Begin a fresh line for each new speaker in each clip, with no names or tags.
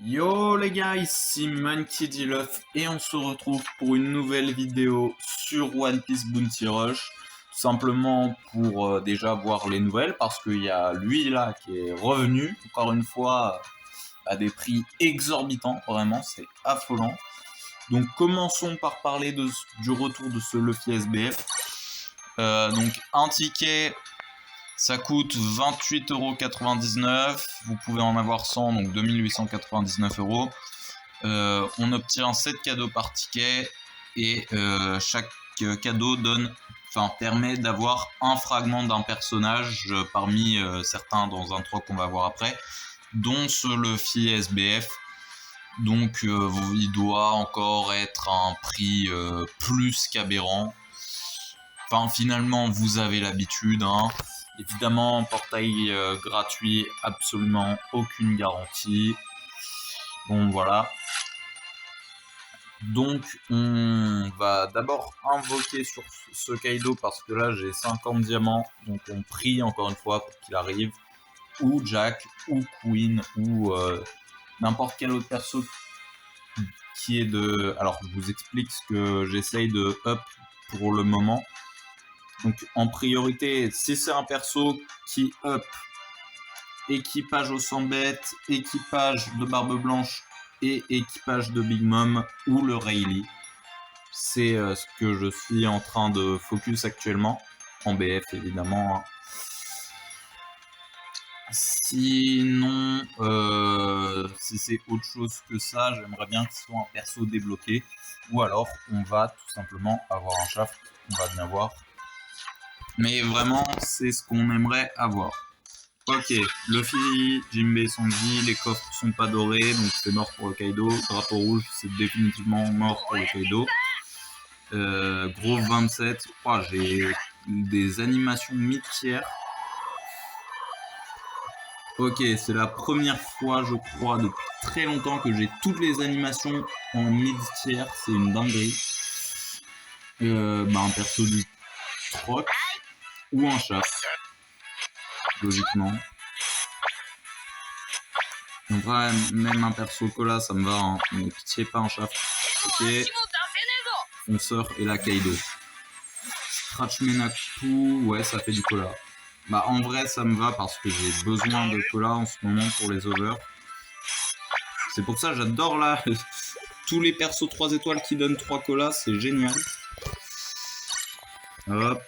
Yo les gars, ici Monkey D. Luffy et on se retrouve pour une nouvelle vidéo sur One Piece Bounty Rush. Tout simplement pour déjà voir les nouvelles parce qu'il y a lui là qui est revenu encore une fois à des prix exorbitants, vraiment c'est affolant. Donc commençons par parler du retour de ce Luffy SBF. Donc un ticket ça coûte 28,99€, vous pouvez en avoir 100, donc 2899€. On obtient 7 cadeaux par ticket et chaque cadeau permet d'avoir un fragment d'un personnage parmi certains dans un 3 qu'on va voir après, dont ce Luffy SBF. Donc il doit encore être à un prix plus qu'aberrant. Enfin finalement vous avez l'habitude, hein. Évidemment, portail gratuit, absolument aucune garantie. Bon, voilà. Donc, on va d'abord invoquer sur ce Kaido parce que là, j'ai 50 diamants. Donc, on prie encore une fois pour qu'il arrive. Ou Jack, ou Queen, ou n'importe quel autre perso qui est de... Alors, je vous explique ce que j'essaye de up pour le moment. Donc en priorité, si c'est un perso qui up équipage au 100 bêtes, équipage de Barbe Blanche et équipage de Big Mom ou le Rayleigh, c'est ce que je suis en train de focus actuellement, en BF évidemment. Sinon, si c'est autre chose que ça, j'aimerais bien que ce soit un perso débloqué, ou alors on va tout simplement avoir un shaft, on va bien voir. Mais vraiment, c'est ce qu'on aimerait avoir. Ok, Luffy, Jinbei, Sanji, les coffres sont pas dorés, donc c'est mort pour le Kaido. Drapeau rouge, c'est définitivement mort pour le Kaido. Gros 27, oh, j'ai des animations mid-tier. Ok, c'est la première fois, je crois, depuis très longtemps que j'ai toutes les animations en mid-tier, c'est une dinguerie. Un perso du troc. Ou un chat, logiquement. En vrai, même un perso cola, ça me va, hein. Mais pitié, pas un chat. Ok. Fonceur et la Kaido. Scratch Menaku, ouais, ça fait du cola. Bah, en vrai, ça me va parce que j'ai besoin de cola en ce moment pour les overs. C'est pour ça que j'adore là. Tous les persos 3 étoiles qui donnent 3 colas, c'est génial. Hop.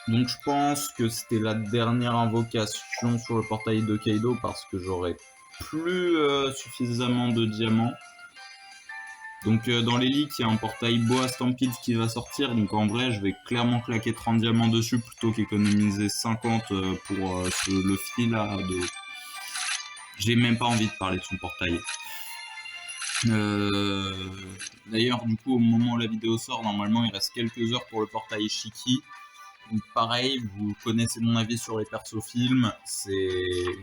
Donc je pense que c'était la dernière invocation sur le portail de Kaido parce que j'aurais plus suffisamment de diamants. Donc dans les leaks, il y a un portail Boa Stampede qui va sortir. Donc en vrai, je vais clairement claquer 30 diamants dessus plutôt qu'économiser 50 pour le fil là. J'ai même pas envie de parler de son portail. D'ailleurs, du coup, au moment où la vidéo sort, normalement, il reste quelques heures pour le portail Shiki. Donc pareil, vous connaissez mon avis sur les persos films, c'est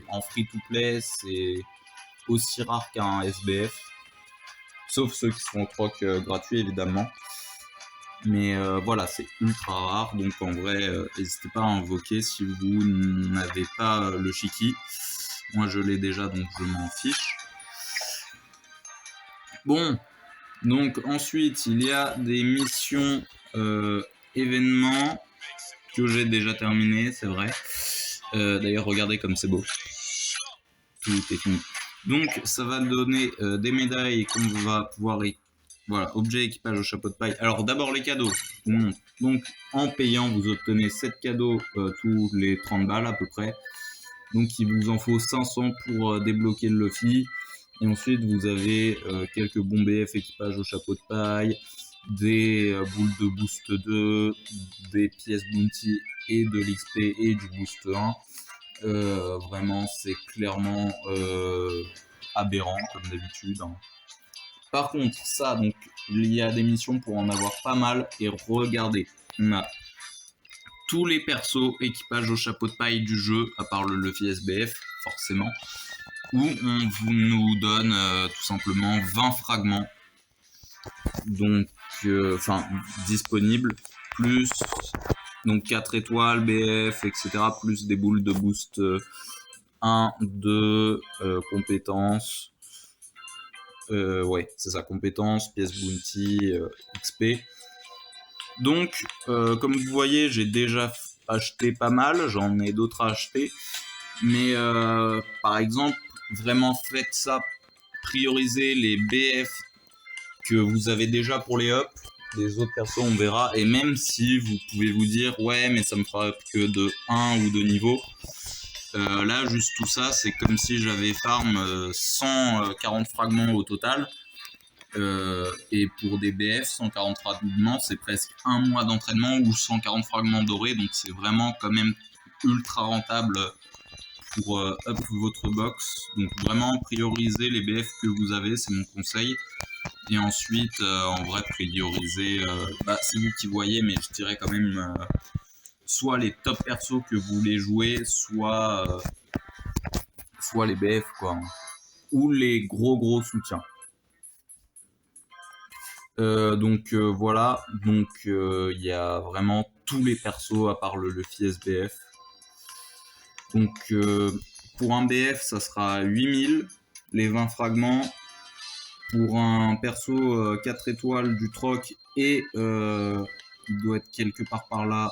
en free-to-play, c'est aussi rare qu'un SBF, sauf ceux qui sont au troc gratuit évidemment. Mais voilà, c'est ultra rare, donc en vrai, n'hésitez pas à invoquer si vous n'avez pas le Shiki. Moi je l'ai déjà, donc je m'en fiche. Bon, donc ensuite il y a des missions événements que j'ai déjà terminé, c'est vrai. D'ailleurs, regardez comme c'est beau. Tout est fini. Donc, ça va donner des médailles qu'on va pouvoir... Voilà, objet équipage au chapeau de paille. Alors, d'abord les cadeaux. Donc, en payant, vous obtenez 7 cadeaux tous les 30 balles à peu près. Donc, il vous en faut 500 pour débloquer le Luffy. Et ensuite, vous avez quelques bons BF équipage au chapeau de paille, des boules de boost 2, des pièces bounty et de l'XP et du boost 1. Vraiment, c'est clairement aberrant comme d'habitude, hein. Par contre, ça, donc, il y a des missions pour en avoir pas mal. Et regardez, on a tous les persos équipage au chapeau de paille du jeu, à part le Luffy SBF, forcément, où on nous donne tout simplement 20 fragments. Donc, disponibles, plus donc 4 étoiles, BF, etc., plus des boules de boost 1, 2, compétences. Ouais, c'est ça, compétences, pièces bounty, XP. Donc, comme vous voyez, j'ai déjà acheté pas mal, j'en ai d'autres à acheter. Mais par exemple, vraiment faites ça, priorisez les BF que vous avez déjà pour les up. Les autres persos, on verra. Et même si vous pouvez vous dire, ouais, mais ça me fera que de 1 ou 2 niveaux. Là, juste tout ça, c'est comme si j'avais farm 140 fragments au total. Et pour des BF, 140 fragments, c'est presque un mois d'entraînement ou 140 fragments dorés. Donc c'est vraiment quand même ultra rentable pour up votre box. Donc vraiment prioriser les BF que vous avez, c'est mon conseil. Et ensuite, en vrai, prioriser, c'est vous qui voyez, mais je dirais quand même soit les top persos que vous voulez jouer, soit les BF, quoi. Ou les gros soutiens. Voilà, donc il y a vraiment tous les persos à part le Luffy SBF. Donc pour un BF, ça sera 8000, les 20 fragments. Pour un perso 4 étoiles du troc et il doit être quelque part par là,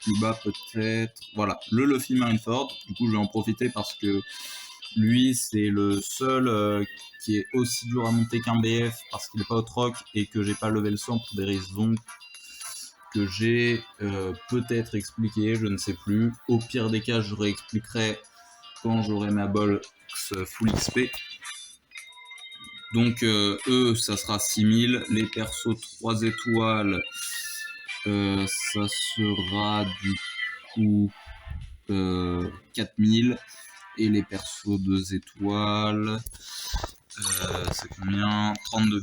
plus bas peut-être. Voilà, le Luffy Marineford. Du coup, je vais en profiter parce que lui, c'est le seul qui est aussi dur à monter qu'un BF parce qu'il n'est pas au troc et que j'ai pas level 100 pour des raisons que j'ai peut-être expliqué, je ne sais plus. Au pire des cas, je réexpliquerai quand j'aurai ma box full XP. Donc eux, ça sera 6000. Les persos 3 étoiles, ça sera du coup 4000. Et les persos 2 étoiles, c'est combien? 32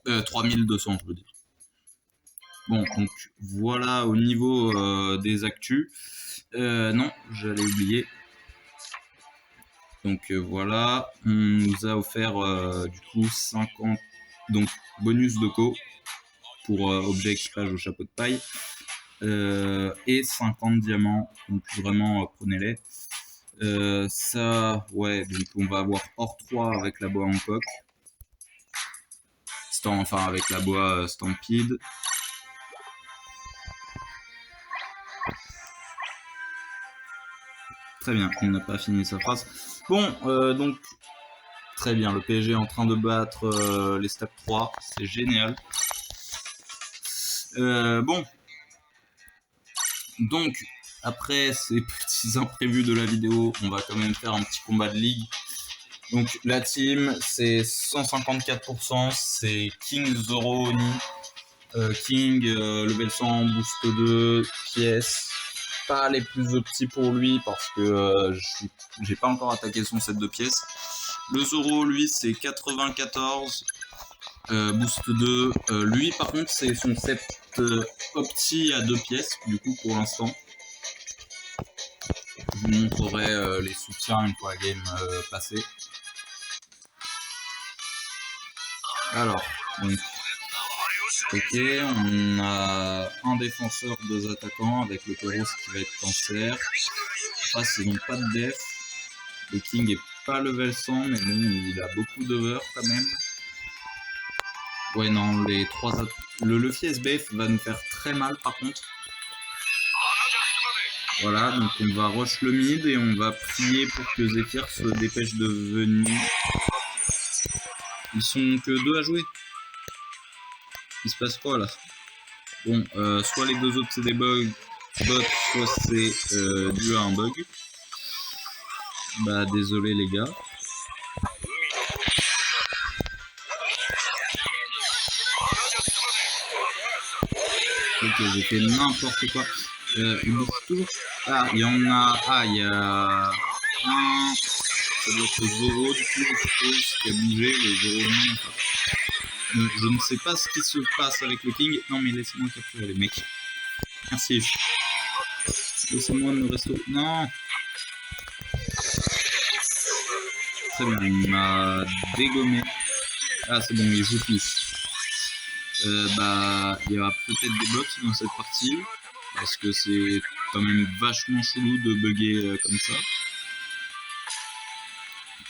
000. 3200, je veux dire. Bon, donc voilà au niveau des actus. Non, j'allais oublier. Donc voilà, on nous a offert du coup 50 donc bonus de co pour objet équipage au chapeau de paille et 50 diamants, donc vraiment prenez-les. Ça, ouais, donc on va avoir hors 3 avec la boa Hancock, enfin avec la boa Stampede. Très bien, on n'a pas fini sa phrase. Bon, donc très bien, le PSG est en train de battre les step 3, c'est génial. Bon, donc après ces petits imprévus de la vidéo, on va quand même faire un petit combat de ligue. Donc la team, c'est 154%, c'est King Zoro Oni, King level 100, boost 2, pièces. Pas les plus petits pour lui parce que j'ai pas encore attaqué son set de pièces. Le Zoro, lui, c'est 94, boost 2. Lui, par contre, c'est son set opti à 2 pièces, du coup, pour l'instant. Je vous montrerai les soutiens une fois la game passée. Alors, donc, ok, on a un défenseur, 2 attaquants avec le Peros qui va être cancer. Face, ils n'ont pas de def. Le King est pas level 100, mais bon, il a beaucoup d'over quand même. Ouais, non, les 3 le Luffy SBF va nous faire très mal par contre. Voilà, donc on va rush le mid et on va prier pour que Zephyr se dépêche de venir. Ils sont que 2 à jouer. Il se passe quoi là? Bon, soit les 2 autres c'est des bugs, soit c'est dû à un bug. Bah désolé les gars. Ok, j'ai fait n'importe quoi. Il bouge toujours. Ah, il y en a. Ah, il y a un. Ça doit être le Zoro du coup, je suppose, qui a bougé, le Zoro. Donc, je ne sais pas ce qui se passe avec le King. Non, mais laissez-moi capturer les mecs. Merci. Laissez-moi me rester. Non. Très bien, il m'a dégommé. Ah, c'est bon, ils jouent tous. Bah, il y aura peut-être des box dans cette partie. Parce que c'est quand même vachement chelou de bugger comme ça.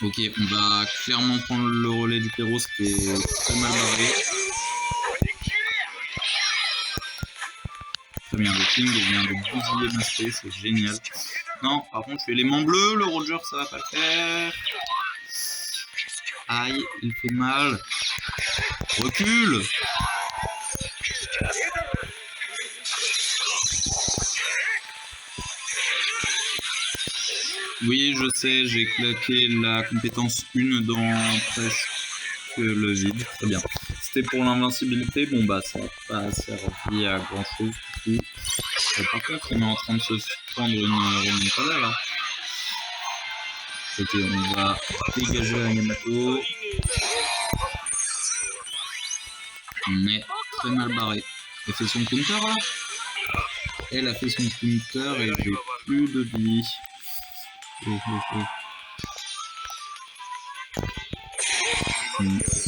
Ok, on va clairement prendre le relais du Péros qui est très mal barré. Très bien, le King vient de bousiller ma spé, c'est génial. Non, par contre, je fais l'élément bleu, le Roger, ça va pas le faire. Aïe, il fait mal. Recule. Oui, je sais, j'ai claqué la compétence 1 dans presque le vide. Très bien. C'était pour l'invincibilité. Bon, bah, ça n'a pas servi à grand chose du coup. Par contre, on est en train de se prendre une remontada là. Ok, on va dégager la Yamato. On est très mal barré. Elle fait son counter là. Elle a fait son counter et j'ai plus de vie.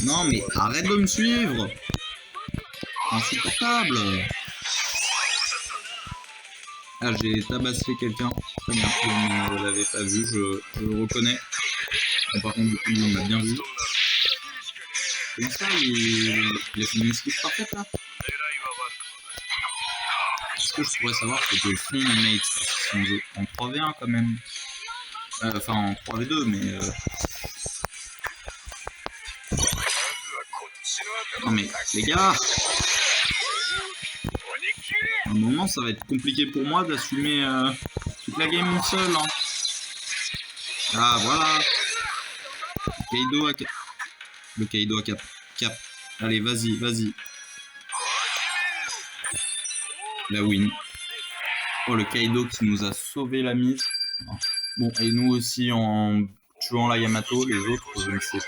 Non mais arrête de me suivre. Insupportable. Ah, j'ai tabassé quelqu'un. Très bien, je ne l'avais pas vu, je le reconnais. Bon, par contre, du coup, il m'a bien vu. Comment ça, il a fait une esquive parfaite là? Ce que je pourrais savoir, c'est que font mes mates, parce qu'ils sont en 3v1 quand même. Enfin, en 3v2, mais. Non, mais les gars! À un moment, ça va être compliqué pour moi d'assumer toute la game seul. Hein. Ah, voilà! Kaido à cap. Le Kaido à cap. Allez, vas-y, vas-y. La win. Oh, le Kaido qui nous a sauvé la mise. Bon, et nous aussi en tuant la Yamato. Les autres, je ne sais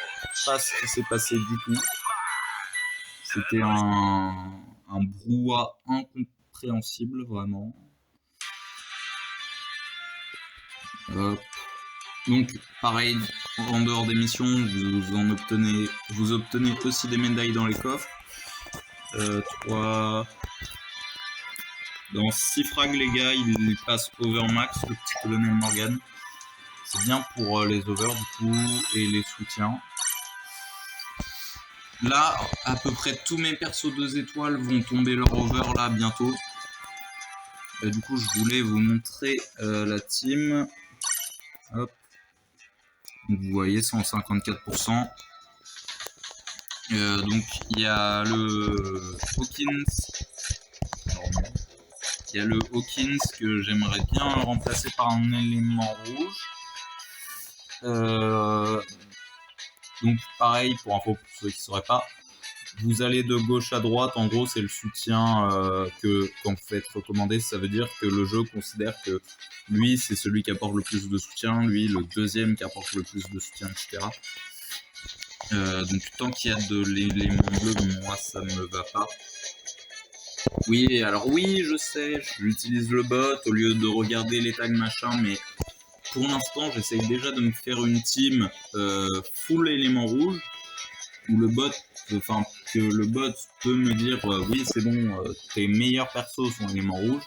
pas ce qui s'est passé du tout. C'était un brouhaha incompréhensible, vraiment. Hop. Donc, pareil, en dehors des missions, vous obtenez aussi des médailles dans les coffres. 3... Dans 6 frags, les gars, ils passent overmax, le petit colonel Morgan. C'est bien pour les overs, du coup, et les soutiens. Là, à peu près tous mes persos 2 étoiles vont tomber leur over, là, bientôt. Du coup, je voulais vous montrer la team. Hop. Donc, vous voyez, 154%. Donc, il y a le Hawkins. Il y a le Hawkins que j'aimerais bien remplacer par un élément rouge. Donc, pareil, pour info, pour ceux qui ne sauraient pas, vous allez de gauche à droite. En gros, c'est le soutien quand vous faites recommander. Ça veut dire que le jeu considère que lui, c'est celui qui apporte le plus de soutien. Lui, le deuxième qui apporte le plus de soutien, etc. Donc, tant qu'il y a de l'élément bleu, moi, ça me va pas. Oui, alors oui, je sais, j'utilise le bot au lieu de regarder les tags machin, mais pour l'instant, j'essaye déjà de me faire une team full élément rouge, où le bot, que le bot peut me dire oui, c'est bon, tes meilleurs persos sont élément rouge,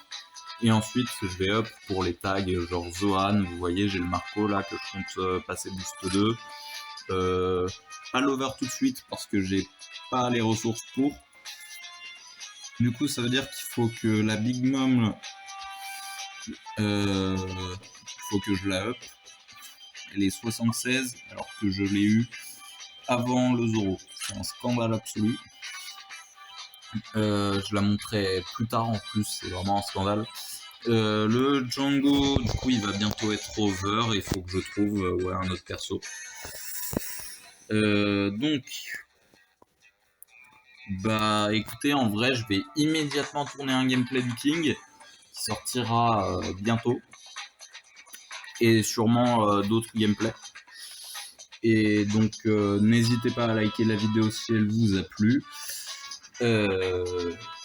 et ensuite je vais up pour les tags genre Zohan, vous voyez, j'ai le Marco là que je compte passer boost 2. Pas l'over tout de suite parce que j'ai pas les ressources pour. Du coup, ça veut dire qu'il faut que la Big Mom, faut que je la up. Elle est 76 alors que je l'ai eu avant le Zoro. C'est un scandale absolu. Je la montrerai plus tard en plus, c'est vraiment un scandale. Le Django, du coup, il va bientôt être over et il faut que je trouve un autre perso. Donc, bah écoutez, en vrai, je vais immédiatement tourner un gameplay du King qui sortira bientôt. Et sûrement d'autres gameplays. Et donc, n'hésitez pas à liker la vidéo si elle vous a plu.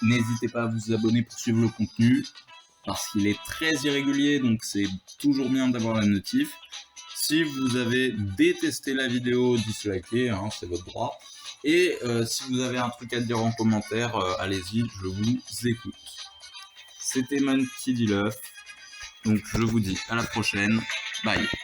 N'hésitez pas à vous abonner pour suivre le contenu, parce qu'il est très irrégulier, donc c'est toujours bien d'avoir la notif. Si vous avez détesté la vidéo, dislikez, hein, c'est votre droit. Et si vous avez un truc à dire en commentaire, allez-y, je vous écoute. C'était Monkey D. Luff, donc je vous dis à la prochaine, bye.